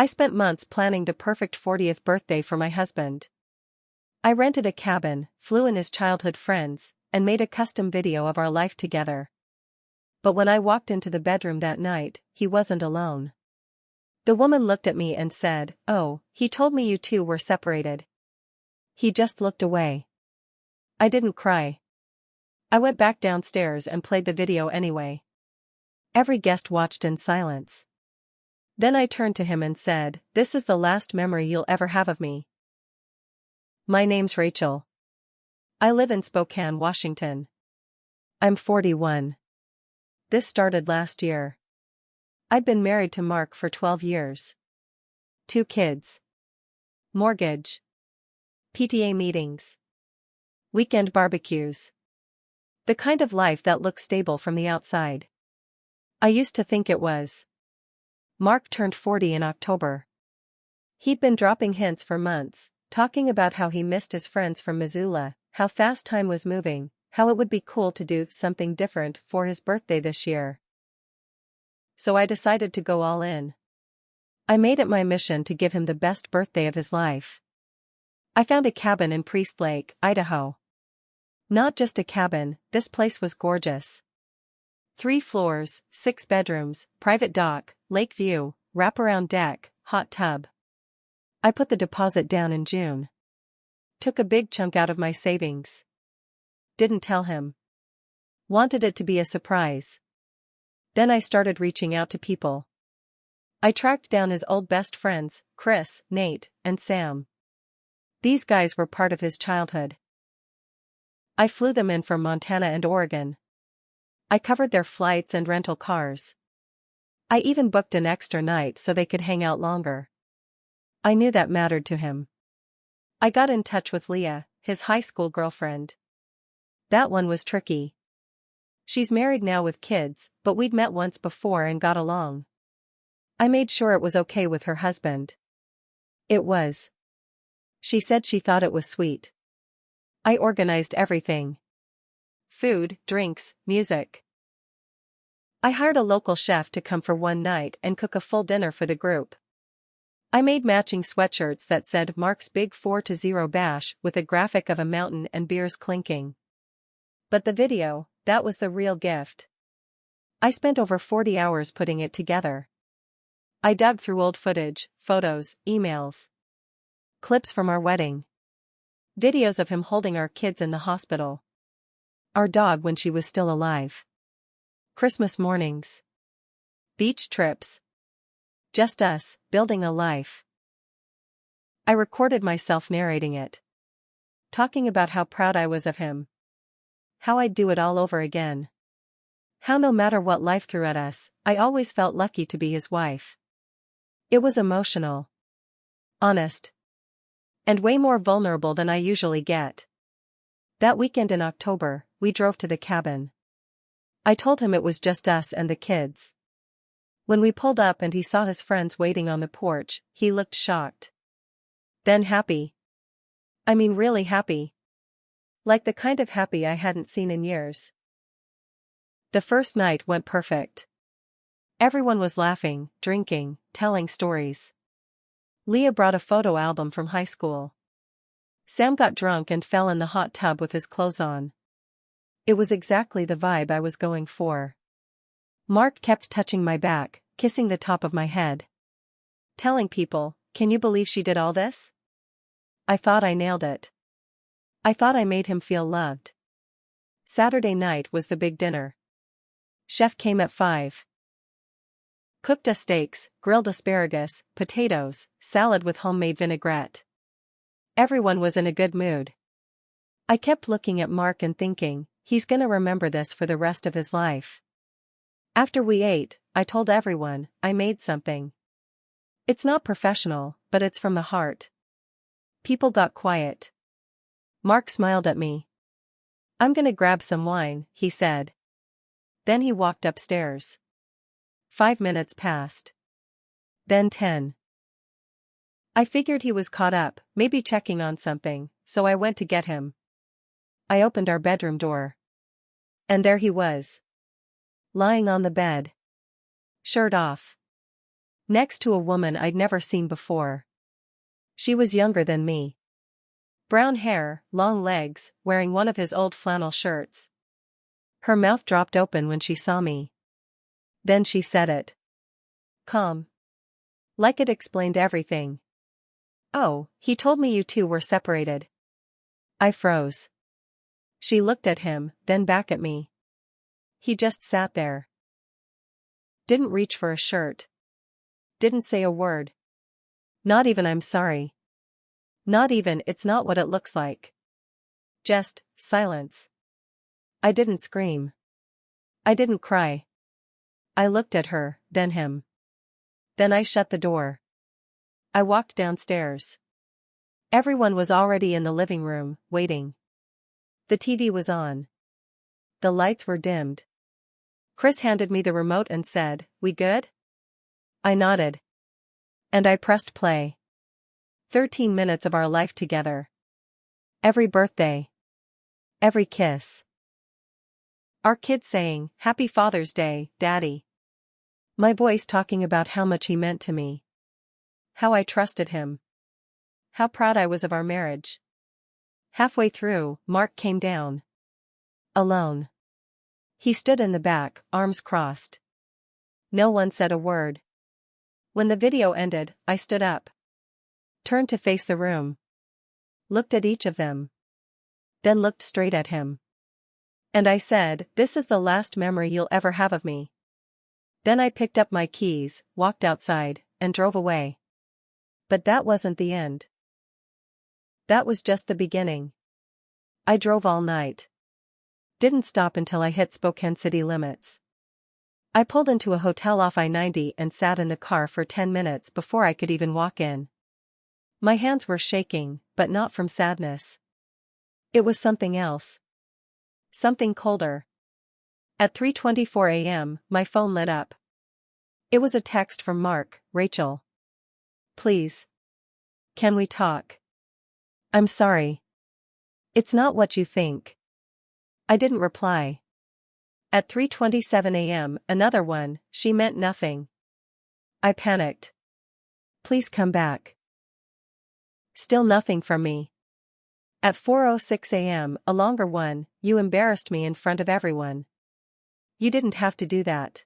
I spent months planning the perfect 40th birthday for my husband. I rented a cabin, flew in his childhood friends, and made a custom video of our life together. But when I walked into the bedroom that night, he wasn't alone. The woman looked at me and said, "Oh, he told me you two were separated." He just looked away. I didn't cry. I went back downstairs and played the video anyway. Every guest watched in silence. Then I turned to him and said, "This is the last memory you'll ever have of me. My name's Rachel. I live in Spokane, Washington. I'm 41. This started last year. I'd been married to Mark for 12 years. 2 kids. Mortgage. PTA meetings. Weekend barbecues. The kind of life that looks stable from the outside. I used to think it was. Mark turned 40 in October. He'd been dropping hints for months, talking about how he missed his friends from Missoula, how fast time was moving, how it would be cool to do something different for his birthday this year. So I decided to go all in. I made it my mission to give him the best birthday of his life. I found a cabin in Priest Lake, Idaho. Not just a cabin, this place was gorgeous. 3 floors, 6 bedrooms, private dock, lake view, wraparound deck, hot tub. I put the deposit down in June. Took a big chunk out of my savings. Didn't tell him. Wanted it to be a surprise. Then I started reaching out to people. I tracked down his old best friends, Chris, Nate, and Sam. These guys were part of his childhood. I flew them in from Montana and Oregon. I covered their flights and rental cars. I even booked an extra night so they could hang out longer. I knew that mattered to him. I got in touch with Leah, his high school girlfriend. That one was tricky. She's married now with kids, but we'd met once before and got along. I made sure it was okay with her husband. It was. She said she thought it was sweet. I organized everything. Food, drinks, music. I hired a local chef to come for one night and cook a full dinner for the group. I made matching sweatshirts that said Mark's Big 4-0 Bash with a graphic of a mountain and beers clinking. But the video, that was the real gift. I spent over 40 hours putting it together. I dug through old footage, photos, emails. Clips from our wedding. Videos of him holding our kids in the hospital. Our dog when she was still alive. Christmas mornings. Beach trips. Just us, building a life. I recorded myself narrating it. Talking about how proud I was of him. How I'd do it all over again. How no matter what life threw at us, I always felt lucky to be his wife. It was emotional. Honest. And way more vulnerable than I usually get. That weekend in October, we drove to the cabin. I told him it was just us and the kids. When we pulled up and he saw his friends waiting on the porch, he looked shocked. Then happy. I mean really happy. Like the kind of happy I hadn't seen in years. The first night went perfect. Everyone was laughing, drinking, telling stories. Leah brought a photo album from high school. Sam got drunk and fell in the hot tub with his clothes on. It was exactly the vibe I was going for. Mark kept touching my back, kissing the top of my head. Telling people, "Can you believe she did all this?" I thought I nailed it. I thought I made him feel loved. Saturday night was the big dinner. Chef came at 5. Cooked us steaks, grilled asparagus, potatoes, salad with homemade vinaigrette. Everyone was in a good mood. I kept looking at Mark and thinking, he's gonna remember this for the rest of his life. After we ate, I told everyone, I made something. It's not professional, but it's from the heart. People got quiet. Mark smiled at me. "I'm gonna grab some wine," he said. Then he walked upstairs. 5 minutes passed. Then 10. I figured he was caught up, maybe checking on something, so I went to get him. I opened our bedroom door. And there he was. Lying on the bed. Shirt off. Next to a woman I'd never seen before. She was younger than me. Brown hair, long legs, wearing one of his old flannel shirts. Her mouth dropped open when she saw me. Then she said it. Calm. Like it explained everything. Oh, he told me you two were separated. I froze. She looked at him, then back at me. He just sat there. Didn't reach for a shirt. Didn't say a word. Not even I'm sorry. Not even it's not what it looks like. Just silence. I didn't scream. I didn't cry. I looked at her, then him. Then I shut the door. I walked downstairs. Everyone was already in the living room, waiting. The TV was on. The lights were dimmed. Chris handed me the remote and said, "We good?" I nodded. And I pressed play. 13 minutes of our life together. Every birthday. Every kiss. Our kids saying, "Happy Father's Day, Daddy." My voice talking about how much he meant to me. How I trusted him. How proud I was of our marriage. Halfway through, Mark came down. Alone. He stood in the back, arms crossed. No one said a word. When the video ended, I stood up. Turned to face the room. Looked at each of them. Then looked straight at him. And I said, "This is the last memory you'll ever have of me." Then I picked up my keys, walked outside, and drove away. But that wasn't the end. That was just the beginning. I drove all night. Didn't stop until I hit Spokane city limits. I pulled into a hotel off I-90 and sat in the car for 10 minutes before I could even walk in. My hands were shaking, but not from sadness. It was something else. Something colder. At 3:24 a.m., my phone lit up. It was a text from Mark, "Rachel. Please. Can we talk? I'm sorry. It's not what you think." I didn't reply. At 3:27 a.m., another one, "She meant nothing." I panicked. "Please come back." Still nothing from me. At 4:06 a.m., a longer one, "You embarrassed me in front of everyone. You didn't have to do that.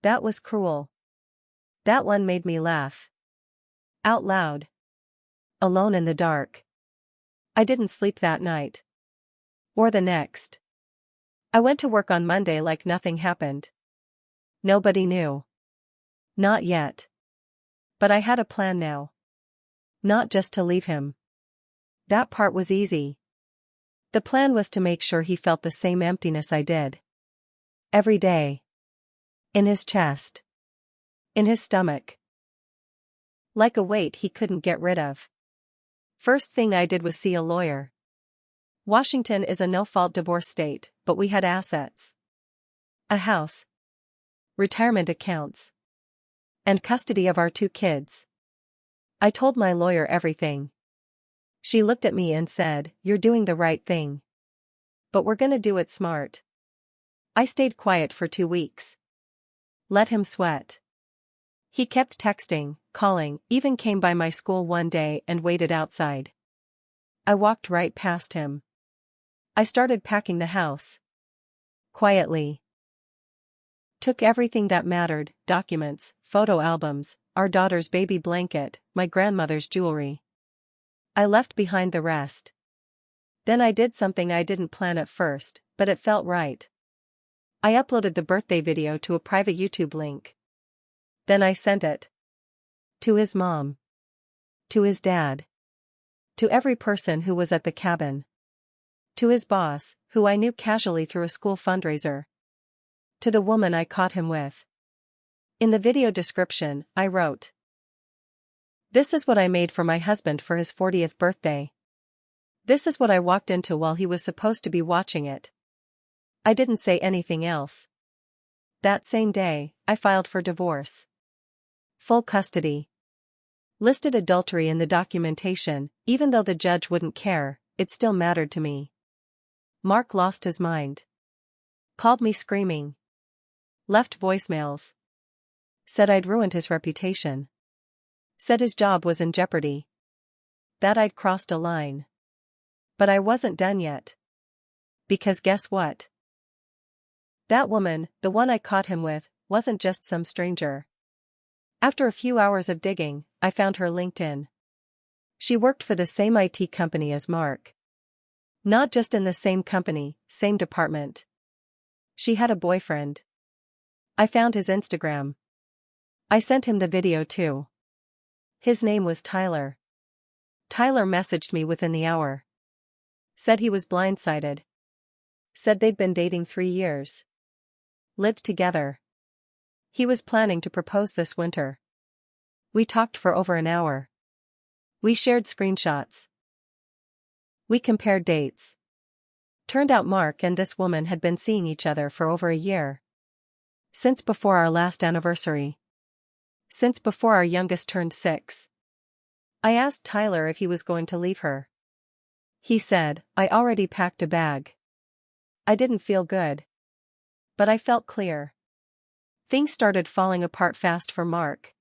That was cruel." That one made me laugh. Out loud. Alone in the dark. I didn't sleep that night. Or the next. I went to work on Monday like nothing happened. Nobody knew. Not yet. But I had a plan now. Not just to leave him. That part was easy. The plan was to make sure he felt the same emptiness I did. Every day. In his chest. In his stomach. Like a weight he couldn't get rid of. First thing I did was see a lawyer. Washington is a no-fault divorce state, but we had assets. A house. Retirement accounts. And custody of our 2 kids. I told my lawyer everything. She looked at me and said, "You're doing the right thing. But we're gonna do it smart." I stayed quiet for 2 weeks. Let him sweat. He kept texting, calling, even came by my school one day and waited outside. I walked right past him. I started packing the house. Quietly. Took everything that mattered, documents, photo albums, our daughter's baby blanket, my grandmother's jewelry. I left behind the rest. Then I did something I didn't plan at first, but it felt right. I uploaded the birthday video to a private YouTube link. Then I sent it. To his mom. To his dad. To every person who was at the cabin. To his boss, who I knew casually through a school fundraiser. To the woman I caught him with. In the video description, I wrote, "This is what I made for my husband for his 40th birthday. This is what I walked into while he was supposed to be watching it." I didn't say anything else. That same day, I filed for divorce. Full custody. Listed adultery in the documentation, even though the judge wouldn't care, it still mattered to me. Mark lost his mind. Called me screaming. Left voicemails. Said I'd ruined his reputation. Said his job was in jeopardy. That I'd crossed a line. But I wasn't done yet. Because guess what? That woman, the one I caught him with, wasn't just some stranger. After a few hours of digging, I found her LinkedIn. She worked for the same IT company as Mark. Not just in the same company, same department. She had a boyfriend. I found his Instagram. I sent him the video too. His name was Tyler. Tyler messaged me within the hour. Said he was blindsided. Said they'd been dating 3 years. Lived together. He was planning to propose this winter. We talked for over an hour. We shared screenshots. We compared dates. Turned out Mark and this woman had been seeing each other for over a year. Since before our last anniversary. Since before our youngest turned 6. I asked Tyler if he was going to leave her. He said, I already packed a bag. I didn't feel good. But I felt clear. Things started falling apart fast for Mark.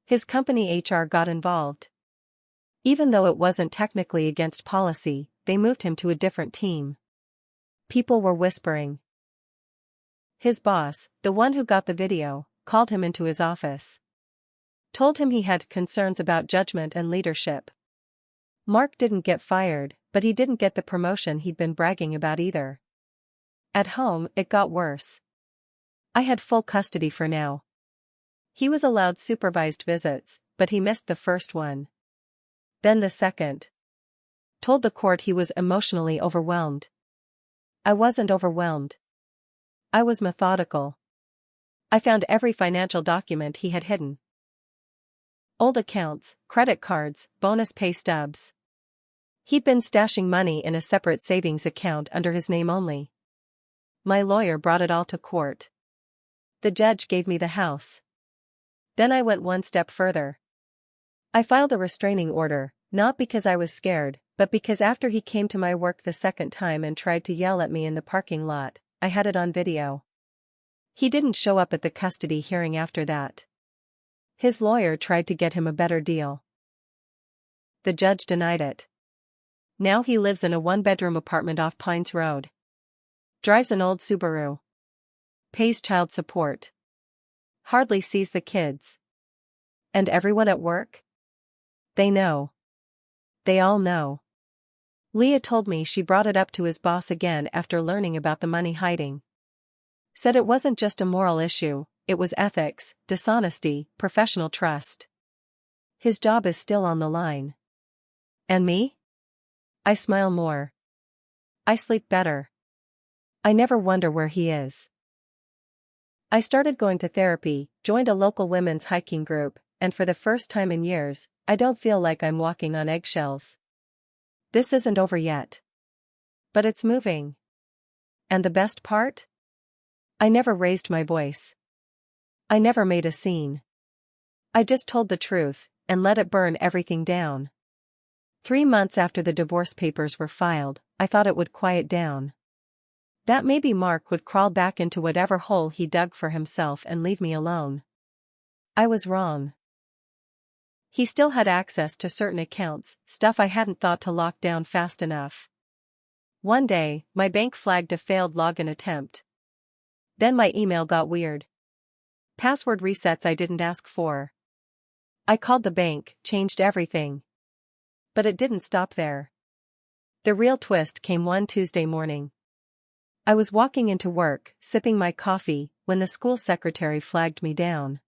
His company HR got involved. Even though it wasn't technically against policy, they moved him to a different team. People were whispering. His boss, the one who got the video, called him into his office. Told him he had concerns about judgment and leadership. Mark didn't get fired, but he didn't get the promotion he'd been bragging about either. At home, it got worse. I had full custody for now. He was allowed supervised visits, but he missed the first one. Then the second. Told the court he was emotionally overwhelmed. I wasn't overwhelmed. I was methodical. I found every financial document he had hidden. Old accounts, credit cards, bonus pay stubs. He'd been stashing money in a separate savings account under his name only. My lawyer brought it all to court. The judge gave me the house. Then I went one step further. I filed a restraining order, not because I was scared, but because after he came to my work the second time and tried to yell at me in the parking lot, I had it on video. He didn't show up at the custody hearing after that. His lawyer tried to get him a better deal. The judge denied it. Now he lives in a 1-bedroom apartment off Pines Road. Drives an old Subaru. Pays child support. Hardly sees the kids. And everyone at work? They know. They all know. Leah told me she brought it up to his boss again after learning about the money hiding. Said it wasn't just a moral issue, it was ethics, dishonesty, professional trust. His job is still on the line. And me? I smile more. I sleep better. I never wonder where he is. I started going to therapy, joined a local women's hiking group, and for the first time in years, I don't feel like I'm walking on eggshells. This isn't over yet. But it's moving. And the best part? I never raised my voice. I never made a scene. I just told the truth, and let it burn everything down. 3 months after the divorce papers were filed, I thought it would quiet down. That maybe Mark would crawl back into whatever hole he dug for himself and leave me alone. I was wrong. He still had access to certain accounts, stuff I hadn't thought to lock down fast enough. One day, my bank flagged a failed login attempt. Then my email got weird. Password resets I didn't ask for. I called the bank, changed everything. But it didn't stop there. The real twist came one Tuesday morning. I was walking into work, sipping my coffee, when the school secretary flagged me down.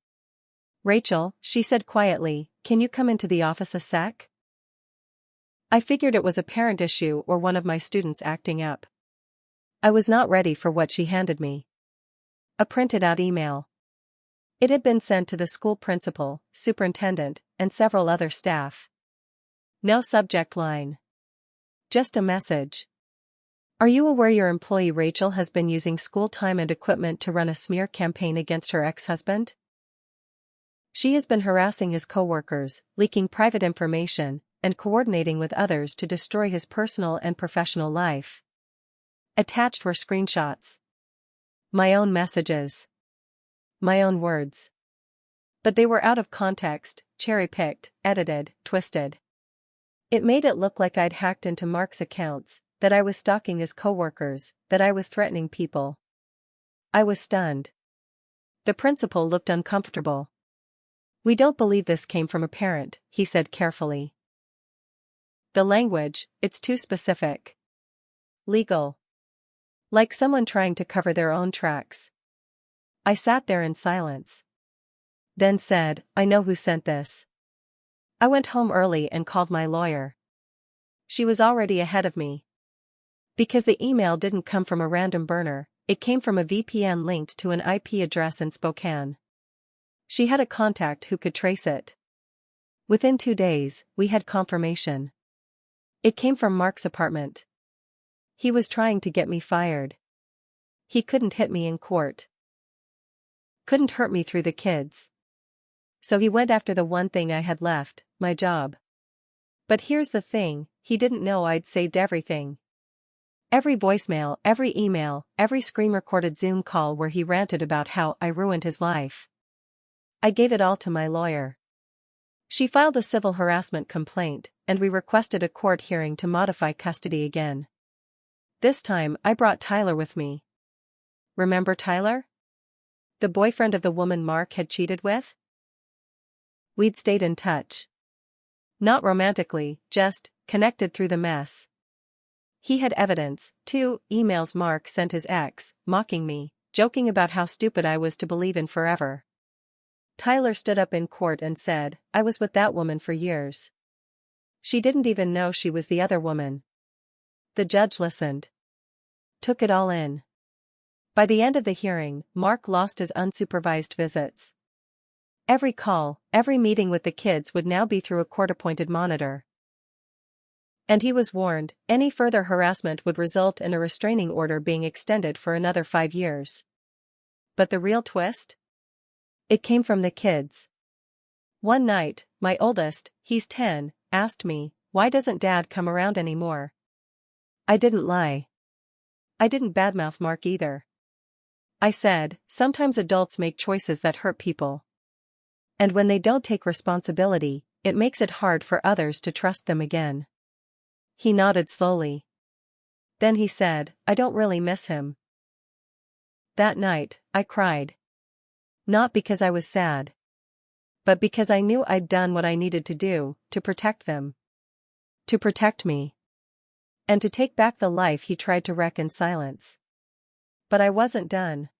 Rachel, she said quietly, can you come into the office a sec? I figured it was a parent issue or one of my students acting up. I was not ready for what she handed me. A printed out email. It had been sent to the school principal, superintendent, and several other staff. No subject line. Just a message. Are you aware your employee Rachel has been using school time and equipment to run a smear campaign against her ex-husband? She has been harassing his coworkers, leaking private information, and coordinating with others to destroy his personal and professional life. Attached were screenshots. My own messages. My own words. But they were out of context, cherry-picked, edited, twisted. It made it look like I'd hacked into Mark's accounts, that I was stalking his coworkers, that I was threatening people. I was stunned. The principal looked uncomfortable. "We don't believe this came from a parent," he said carefully. "The language, it's too specific. Legal. Like someone trying to cover their own tracks." I sat there in silence. Then said, "I know who sent this." I went home early and called my lawyer. She was already ahead of me. Because the email didn't come from a random burner, it came from a VPN linked to an IP address in Spokane. She had a contact who could trace it. Within 2 days, we had confirmation. It came from Mark's apartment. He was trying to get me fired. He couldn't hit me in court. Couldn't hurt me through the kids. So he went after the one thing I had left, my job. But here's the thing, he didn't know I'd saved everything. Every voicemail, every email, every screen-recorded Zoom call where he ranted about how I ruined his life. I gave it all to my lawyer. She filed a civil harassment complaint, and we requested a court hearing to modify custody again. This time, I brought Tyler with me. Remember Tyler? The boyfriend of the woman Mark had cheated with? We'd stayed in touch. Not romantically, just connected through the mess. He had evidence, 2 emails Mark sent his ex, mocking me, joking about how stupid I was to believe in forever. Tyler stood up in court and said, "I was with that woman for years. She didn't even know she was the other woman." The judge listened. Took it all in. By the end of the hearing, Mark lost his unsupervised visits. Every call, every meeting with the kids would now be through a court-appointed monitor. And he was warned, any further harassment would result in a restraining order being extended for another 5 years. But the real twist? It came from the kids. One night, my oldest, he's 10, asked me, "Why doesn't Dad come around anymore?" I didn't lie. I didn't badmouth Mark either. I said, "Sometimes adults make choices that hurt people. And when they don't take responsibility, it makes it hard for others to trust them again." He nodded slowly. Then he said, "I don't really miss him." That night, I cried. Not because I was sad. But because I knew I'd done what I needed to do, to protect them. To protect me. And to take back the life he tried to wreck in silence. But I wasn't done.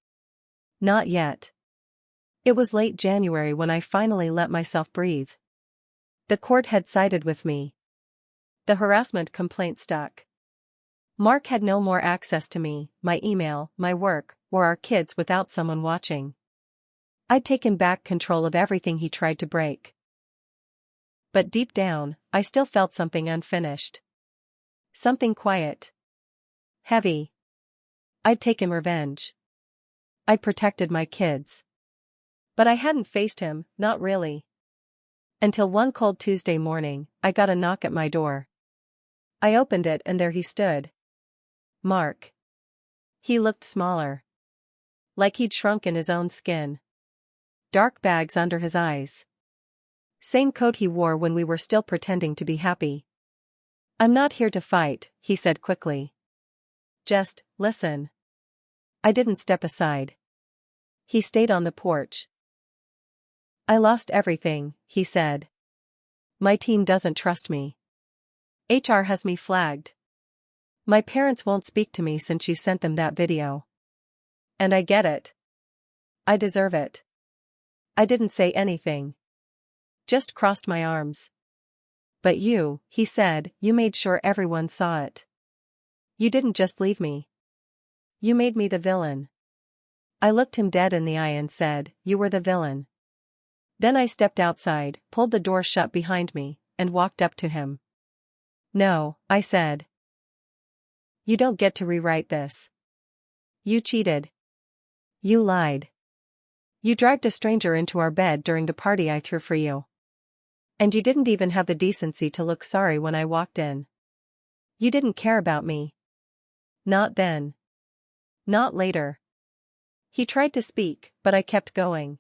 Not yet. It was late January when I finally let myself breathe. The court had sided with me. The harassment complaint stuck. Mark had no more access to me, my email, my work, or our kids without someone watching. I'd taken back control of everything he tried to break. But deep down, I still felt something unfinished. Something quiet. Heavy. I'd taken revenge. I'd protected my kids. But I hadn't faced him, not really. Until one cold Tuesday morning, I got a knock at my door. I opened it and there he stood. Mark. He looked smaller. Like he'd shrunk in his own skin. Dark bags under his eyes. Same coat he wore when we were still pretending to be happy. "I'm not here to fight," he said quickly. "Just, listen." I didn't step aside. He stayed on the porch. "I lost everything," he said. "My team doesn't trust me. HR has me flagged. My parents won't speak to me since you sent them that video. And I get it. I deserve it." I didn't say anything. Just crossed my arms. "But you," he said, "you made sure everyone saw it. You didn't just leave me. You made me the villain." I looked him dead in the eye and said, "You were the villain." Then I stepped outside, pulled the door shut behind me, and walked up to him. "No," I said. "You don't get to rewrite this. You cheated. You lied. You dragged a stranger into our bed during the party I threw for you. And you didn't even have the decency to look sorry when I walked in. You didn't care about me. Not then. Not later." He tried to speak, but I kept going.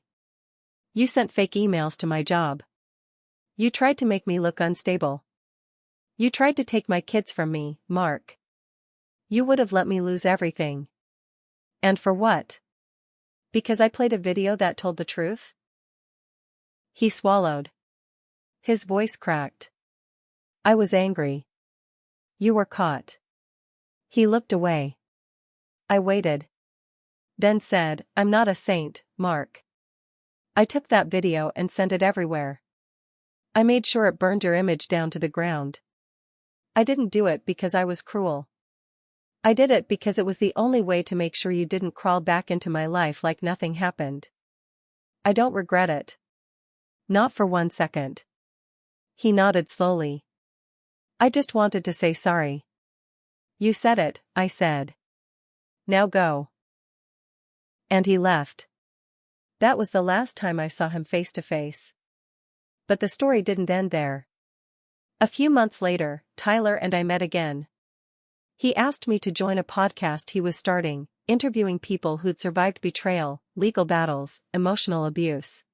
You sent fake emails to my job. You tried to make me look unstable. You tried to take my kids from me, Mark. You would have let me lose everything. And for what? Because I played a video that told the truth? He swallowed. His voice cracked. I was angry. You were caught. He looked away. I waited. Then said, I'm not a saint, Mark. I took that video and sent it everywhere. I made sure it burned your image down to the ground. I didn't do it because I was cruel. I did it because it was the only way to make sure you didn't crawl back into my life like nothing happened. I don't regret it. Not for 1 second. He nodded slowly. I just wanted to say sorry. You said it, I said. Now go. And he left. That was the last time I saw him face to face. But the story didn't end there. A few months later, Tyler and I met again. He asked me to join a podcast he was starting, interviewing people who'd survived betrayal, legal battles, emotional abuse.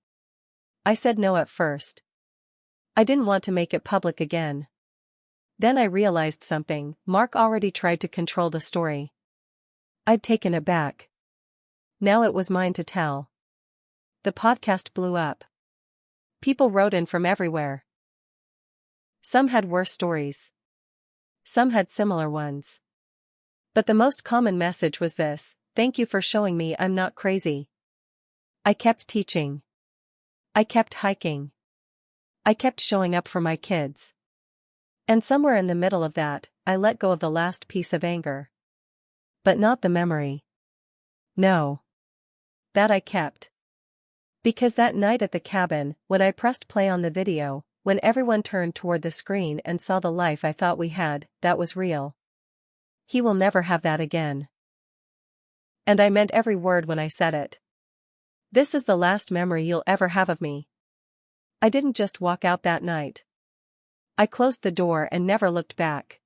I said no at first. I didn't want to make it public again. Then I realized something. Mark already tried to control the story. I'd taken it back. Now it was mine to tell. The podcast blew up. People wrote in from everywhere. Some had worse stories. Some had similar ones. But the most common message was this: thank you for showing me I'm not crazy. I kept teaching. I kept hiking. I kept showing up for my kids. And somewhere in the middle of that, I let go of the last piece of anger. But not the memory. No. That I kept. Because that night at the cabin, when I pressed play on the video, when everyone turned toward the screen and saw the life I thought we had, that was real. He will never have that again. And I meant every word when I said it. This is the last memory you'll ever have of me. I didn't just walk out that night. I closed the door and never looked back.